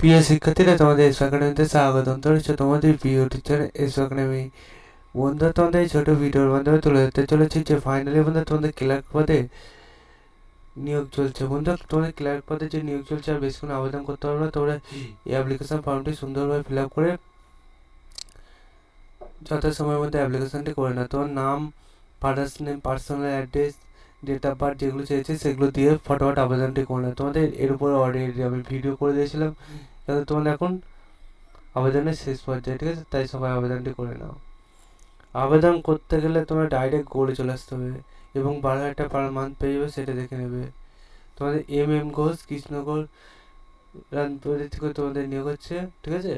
প্রিয় শিক্ষার্থীরা, তোমাদের এস একাডেমিতে স্বাগতম। তো হচ্ছে তোমাদের প্রিয় টিচার এস একাডেমি। বন্ধুরা, তোমাদের এই ছোটো ভিডিওর মাধ্যমে তুলে ধরতে চলেছি যে ফাইনালি বন্ধুরা তোমাদের ক্লার্ক পদে নিয়োগ চলছে। বন্ধুরা, তোমাদের ক্লার্ক পদে যে নিয়োগ চলছে আর বেশিক্ষণ আবেদন করতে পারবে না। তোমরা এই অ্যাপ্লিকেশন ফর্মটি সুন্দরভাবে ফিল আপ করে যত সময়ের মধ্যে অ্যাপ্লিকেশনটি করে নাও। তোমার নাম, father's name, personal address, date of birth যেগুলো চেয়েছে সেগুলো দিয়ে ফটোফট আবেদনটি করে নাও। তোমাদের এর উপর অলরেডি আমি ভিডিও করে দিয়েছিলাম, যাতে তোমাদের এখন আবেদনের শেষ পর্যায়ে, ঠিক আছে? তাই সবাই আবেদনটি করে নাও। আবেদন করতে গেলে তোমরা ডাইরেক্ট গোলে চলে আসতে হবে এবং 12,000 টাকা পার মান্থ পেয়ে যাবে, সেটা দেখে নেবে। তোমাদের এম ঘোষ, কৃষ্ণগড়, রানপুরি থেকে তোমাদের নিয়োগ হচ্ছে, ঠিক আছে?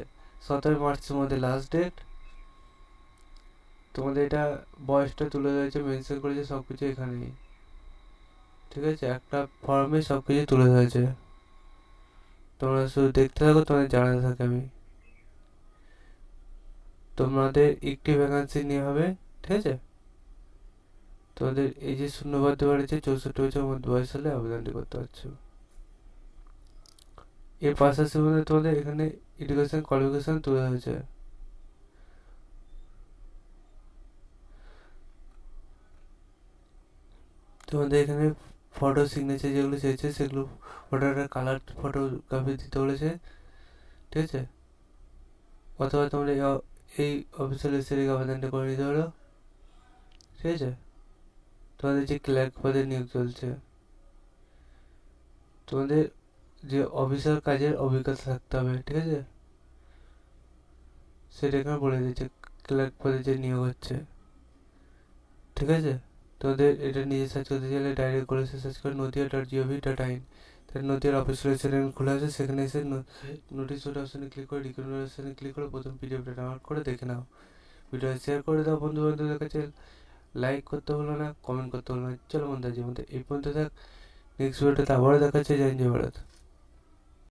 17 মার্চের মধ্যে লাস্ট ডেট। তোমাদের এটা বয়সটা তুলে ধরেছে, মেনশন করেছে সব কিছু এখানেই, ঠিক আছে? একটা ফর্মে সব কিছু তুলে ধরেছে, তোমরা শুধু দেখতে থাকো, তোমাদের জানাতে থাকে আমি। তোমাদের একটি ভ্যাকান্সি নিয়ে হবে, ঠিক আছে? তোমাদের এই যে শূন্যপদ বাড়িছে, 64 বছর মধ্যে বয়স হলে আবেদনটি করতে পারছো। এর পাশাপাশি তোমাদের এখানে এডুকেশন কোয়ালিফিকেশন তুলে হয়েছে। তোমাদের এখানে ফটো সিগনেচার যেগুলো চেয়েছে সেগুলো ফটোটা কালার ফটোগ্রাফি দিতে বলেছে, ঠিক আছে? অথবা তোমরা এই অফিসিয়াল ওয়েবসাইটে আবেদনটা করে নিতে পারো, ঠিক আছে? তোমাদের যে ক্লার্ক পদে নিয়োগ চলছে, তোমাদের যে অফিসার কাজের অভিজ্ঞতা থাকতে হবে, ঠিক আছে? সেটা এখানে বলে দিচ্ছে ক্লার্ক পদে যে নিয়োগ হচ্ছে, ঠিক আছে? তোদের এটা নিজে সার্চ করতে চাইলে ডাইরেক্ট করে সার্চ করে নদিয়া.gov.in। তাই নদিয়ার অফিসিয়াল ওয়েবসাইট খোলা আছে, সেখানে এসে নোটিশ বোর্ড অপশানে ক্লিক করে রিক্রুটমেন্ট অপশানে ক্লিক করে প্রথম পিডিএফটা ডাউনলোড করে দেখে নাও। ভিডিও শেয়ার করে দাও বন্ধু বান্ধবদের কাছে, লাইক করতে হলো না, কমেন্ট করতে হলো না। চলো বন্ধু, আজ এই পর্যন্ত থাক। নেক্সট ভিডিওতে আবারও দেখা হচ্ছে। জয় হিন্দ, জয় ভারত।